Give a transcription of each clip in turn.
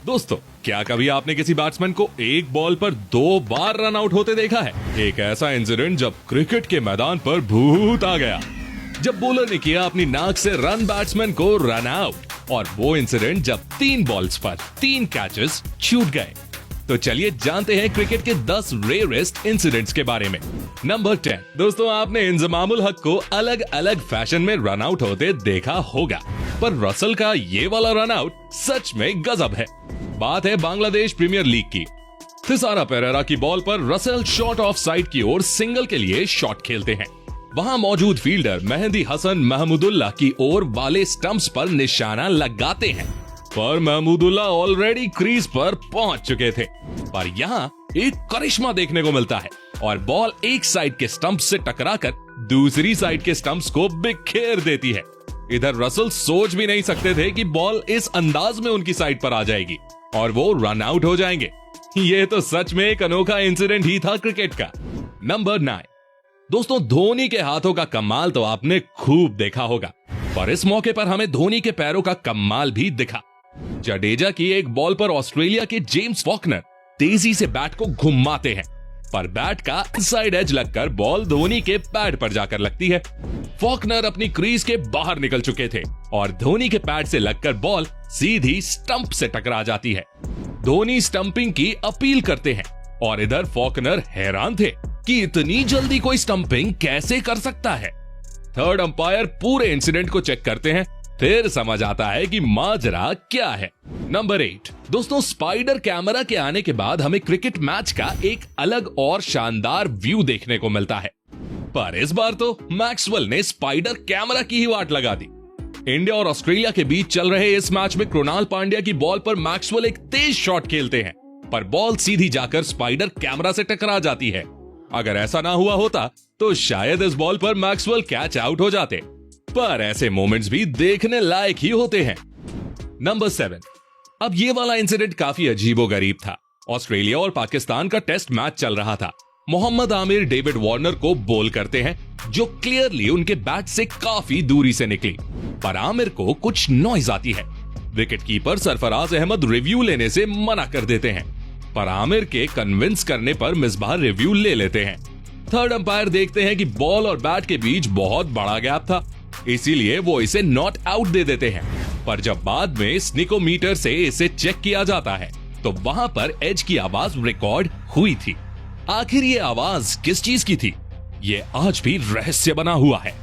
दोस्तों, क्या कभी आपने किसी बैट्समैन को एक बॉल पर 2 बार रन आउट होते देखा है? एक ऐसा इंसिडेंट जब क्रिकेट के मैदान पर भूत आ गया, जब बॉलर ने किया अपनी नाक से रन बैट्समैन को रन आउट, और वो इंसिडेंट जब 3 बॉल्स पर 3 कैचेस छूट गए। तो चलिए जानते हैं क्रिकेट के 10 रेयरेस्ट इंसिडेंट्स के बारे में। नंबर 10। दोस्तों, आपने इंजमामुल हक को अलग अलग फैशन में रन आउट होते देखा होगा, पर रसल का ये वाला रन आउट सच में गजब है। बात है बांग्लादेश प्रीमियर लीग की। थिसारा पेरेरा की बॉल पर रसल शॉट ऑफ साइड की ओर सिंगल के लिए शॉट खेलते हैं। वहां मौजूद फील्डर मेहंदी हसन महमूदुल्लाह की ओर वाले स्टंप्स पर निशाना लगाते हैं, पर महमूदुल्लाह ऑलरेडी क्रीज पर पहुंच चुके थे। पर यहाँ एक करिश्मा देखने को मिलता है और बॉल एक साइड के स्टंप से टकराकर दूसरी साइड के स्टंप्स को बिखेर देती है। इधर रसल सोच भी नहीं सकते थे कि बॉल इस अंदाज में उनकी साइड पर आ जाएगी और वो रन आउट हो जाएंगे। ये तो सच में एक अनोखा इंसिडेंट ही था क्रिकेट का। नंबर 9। दोस्तों, धोनी के हाथों का कमाल तो आपने खूब देखा होगा, पर इस मौके पर हमें धोनी के पैरों का कमाल भी दिखा। जडेजा की एक बॉल पर ऑस्ट्रेलिया के जेम्स फॉकनर तेजी से बैट को घुमाते हैं, पर बैट का इनसाइड एज लगकर बॉल धोनी के पैड पर जाकर लगती है। फॉकनर अपनी क्रीज के बाहर निकल चुके थे और धोनी के पैड से लगकर बॉल सीधी स्टंप से टकरा जाती है। धोनी स्टंपिंग की अपील करते हैं और इधर फॉकनर हैरान थे कि इतनी जल्दी कोई स्टंपिंग कैसे कर सकता है। थर्ड अंपायर पूरे इंसिडेंट को चेक करते हैं, फिर समझ आता है कि माजरा क्या है। नंबर 8। दोस्तों, स्पाइडर कैमरा के आने के बाद हमें क्रिकेट मैच का एक अलग और शानदार व्यू देखने को मिलता है, पर इस बार तो मैक्सवेल ने स्पाइडर कैमरा की ही वाट लगा दी। इंडिया और ऑस्ट्रेलिया के बीच चल रहे इस मैच में कृणाल पांड्या की बॉल पर मैक्सवेल एक तेज शॉट खेलते हैं, पर बॉल सीधी जाकर स्पाइडर कैमरा से टकरा जाती है। अगर ऐसा ना हुआ होता तो शायद इस बॉल पर मैक्सवेल कैच आउट हो जाते, पर ऐसे मोमेंट्स भी देखने लायक ही होते हैं। नंबर 7। अब ये वाला इंसिडेंट काफी अजीबोगरीब था। ऑस्ट्रेलिया और पाकिस्तान का टेस्ट मैच चल रहा था। मोहम्मद आमिर डेविड वार्नर को बॉल करते हैं, जो क्लियरली उनके बैट से काफी दूरी से निकली, पर आमिर को कुछ नॉइज आती है। Wicket keeper Sarfaraz Ahmed review लेने से मना कर देते हैं, पर आमिर के कन्विंस करने पर मिसबाह रिव्यू ले लेते हैं। थर्ड अंपायर देखते हैं कि बॉल और बैट के बीच बहुत बड़ा गैप था, इसीलिए वो इसे नॉट आउट दे देते हैं। पर जब बाद में स्निकोमीटर से इसे चेक किया जाता है तो वहां पर एज की आवाज रिकॉर्ड हुई थी। आखिर ये आवाज किस चीज की थी, ये आज भी रहस्य बना हुआ है।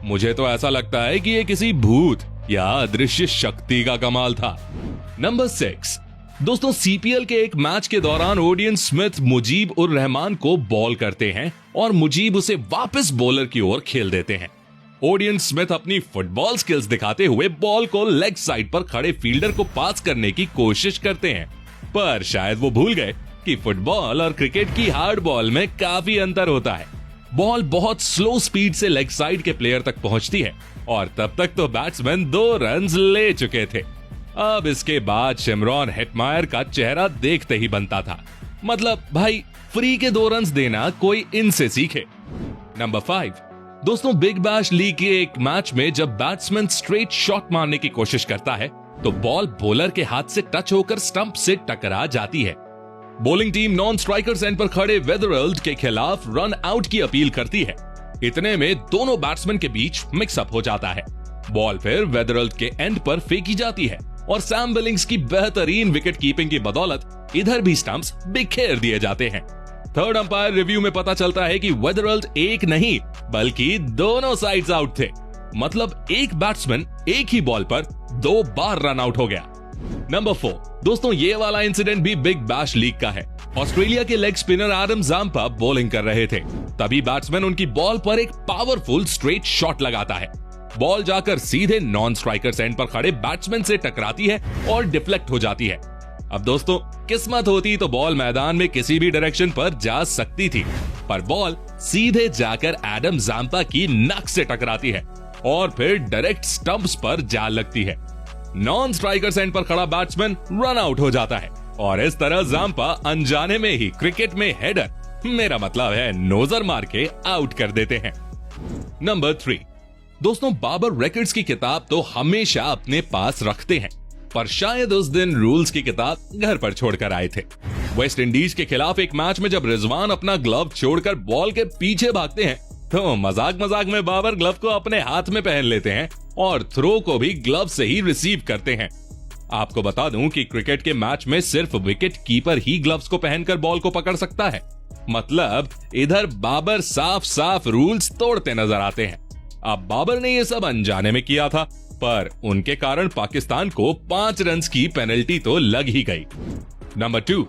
मुझे तो ऐसा लगता है कि ये किसी भूत या अदृश्य शक्ति का कमाल था। नंबर 6। दोस्तों, सीपीएल के एक मैच के दौरान ओडियन स्मिथ मुजीब उर रहमान को बॉल करते हैं और मुजीब उसे वापस बॉलर की ओर खेल देते हैं। ओडियन स्मिथ अपनी फुटबॉल स्किल्स दिखाते हुए बॉल को लेग साइड पर खड़े फील्डर को पास करने की कोशिश करते हैं, पर शायद वो भूल गए कि फुटबॉल और क्रिकेट की हार्ड बॉल में काफी अंतर होता है। बॉल बहुत स्लो स्पीड से लेग साइड के प्लेयर तक पहुंचती है और तब तक तो बैट्समैन 2 रन्स ले चुके थे। अब इसके बाद शिमरॉन हेटमायर का चेहरा देखते ही बनता था, मतलब भाई फ्री के 2 रन्स देना कोई इनसे सीखे। नंबर 5। दोस्तों, बिग बैश लीग के एक मैच में जब बैट्समैन स्ट्रेट शॉट मारने की कोशिश करता है तो बॉल बॉलर के हाथ से टच होकर स्टंप से टकरा जाती है। Bowling team non strikers and पर खड़े वेदरल्ड के खिलाफ रन आउट की अपील करती है। इतने में दोनों बैट्समैन के बीच मिक्सअप हो जाता है। बॉल फिर वेदरल्ड के एंड पर फेंकी जाती है और सैम बिलिंग्स की बेहतरीन विकेट कीपिंग की बदौलत इधर भी स्टंप्स बिखेर दिए जाते हैं। थर्ड अंपायर रिव्यू में पता चलता है कि वेदरल्ड एक नहीं बल्कि दोनों साइड्स आउट थे, मतलब एक बैट्समैन एक ही बॉल पर 2 बार रन आउट हो गया। नंबर 4। दोस्तों, ये वाला इंसिडेंट भी बिग बैश लीग का है। ऑस्ट्रेलिया के leg spinner Adam Zampa bowling कर रहे थे, तभी बैट्समैन उनकी बॉल पर एक पावरफुल स्ट्रेट शॉट लगाता है। बॉल जाकर सीधे नॉन स्ट्राइकर्स एंड पर खड़े बैट्समैन से टकराती है और डिफ्लेक्ट हो जाती है। अब दोस्तों, किस्मत होती तो बॉल मैदान में किसी भी डायरेक्शन पर जा सकती थी, पर बॉल सीधे जाकर एडम जाम्पा की नाक से टकराती है और फिर डायरेक्ट स्टंप्स पर जा लगती है। नॉन स्ट्राइकर्स एंड पर खड़ा बैट्समैन रन आउट हो जाता है और इस तरह जाम्पा अनजाने में ही क्रिकेट में हेडर, मेरा मतलब है नोजर मार के आउट कर देते हैं। नंबर 3। दोस्तों, बाबर रिकॉर्ड्स की किताब तो हमेशा अपने पास रखते हैं, पर शायद उस दिन रूल्स की किताब घर पर छोड़कर आए थे। वेस्ट इंडीज के खिलाफ एक मैच में जब रिजवान अपना ग्लव छोड़कर बॉल के पीछे भागते हैं तो मजाक मजाक में बाबर ग्लव को अपने हाथ में पहन लेते हैं और थ्रो को भी ग्लव से ही रिसीव करते हैं। आपको बता दूं कि क्रिकेट के मैच में सिर्फ विकेट कीपर ही ग्लव्स को पहनकर बॉल को पकड़ सकता है। मतलब इधर बाबर साफ साफ रूल्स तोड़ते नजर आते हैं। अब बाबर ने यह सब अनजाने में किया था, पर उनके कारण पाकिस्तान को 5 रन की पेनल्टी तो लग ही गई। नंबर 2,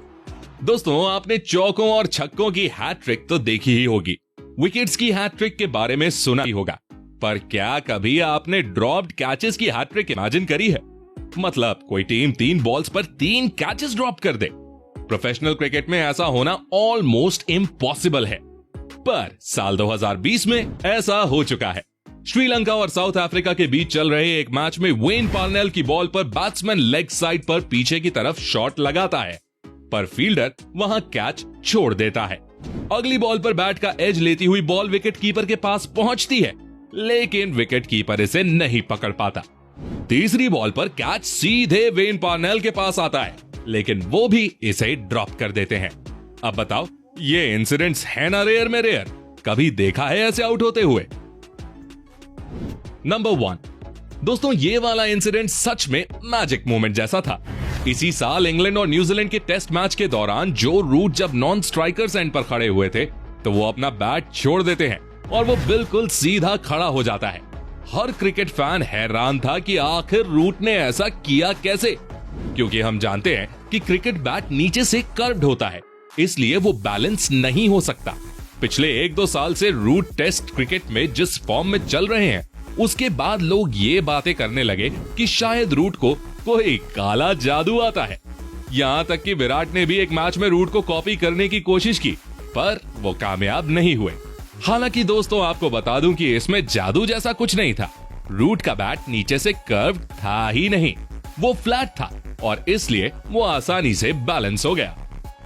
दोस्तों आपने चौकों और छक्कों की हैट्रिक तो देखी ही होगी। विकेट्स की हैट्रिक के बारे में सुना ही होगा, पर क्या कभी आपने ड्रॉप्ड कैचेस की हैट्रिक इमेजिन करी है? मतलब कोई टीम 3 बॉल्स पर 3 कैचेस ड्रॉप कर दे। प्रोफेशनल क्रिकेट में ऐसा होना ऑलमोस्ट इम्पॉसिबल है, पर साल 2020 में ऐसा हो चुका है। श्रीलंका और साउथ अफ्रीका के बीच चल रहे एक मैच में वेन पार्नेल की बॉल पर बैट्समैन लेग साइड पर पीछे की तरफ शॉट लगाता है, पर फील्डर वहां कैच छोड़ देता है। अगली बॉल पर बैट का एज लेती हुई बॉल विकेट कीपर के पास पहुंचती है, लेकिन विकेट कीपर इसे नहीं पकड़ पाता। तीसरी बॉल पर कैच सीधे वेन पार्नेल के पास आता है, लेकिन वो भी इसे ड्रॉप कर देते हैं। अब बताओ, ये इंसिडेंट्स है ना रेयर में रेयर? कभी देखा है ऐसे आउट होते हुए? नंबर 1, दोस्तों ये वाला इंसिडेंट सच में मैजिक मोमेंट जैसा था। इसी साल इंग्लैंड और न्यूजीलैंड के टेस्ट मैच के दौरान जो रूट जब नॉन स्ट्राइकर्स एंड पर खड़े हुए थे तो वो अपना बैट छोड़ देते हैं और वो बिल्कुल सीधा खड़ा हो जाता है। हर क्रिकेट फैन हैरान था कि आखिर रूट ने ऐसा किया कैसे, क्योंकि हम जानते हैं कि क्रिकेट बैट नीचे से कर्व्ड होता है, इसलिए वो बैलेंस नहीं हो सकता। पिछले 1-2 साल से रूट टेस्ट क्रिकेट में जिस फॉर्म में चल रहे हैं, उसके बाद लोग ये बातें करने लगे कि शायद रूट को कोई काला जादू आता है। यहां तक कि विराट ने भी एक मैच में रूट को कॉपी करने की कोशिश की, पर वो कामयाब नहीं हुए। हालांकि दोस्तों आपको बता दूं कि इसमें जादू जैसा कुछ नहीं था। रूट का बैट नीचे से कर्व था ही नहीं, वो फ्लैट था और इसलिए वो आसानी से बैलेंस हो गया।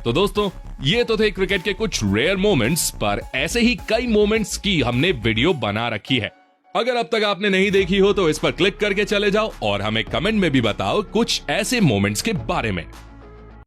तो दोस्तों ये तो थे क्रिकेट के कुछ रेयर मोमेंट्स, पर ऐसे ही कई मोमेंट्स की हमने वीडियो बना रखी है। अगर अब तक आपने नहीं देखी हो तो इस पर क्लिक करके चले जाओ और हमें कमेंट में भी बताओ कुछ ऐसे मोमेंट्स के बारे में।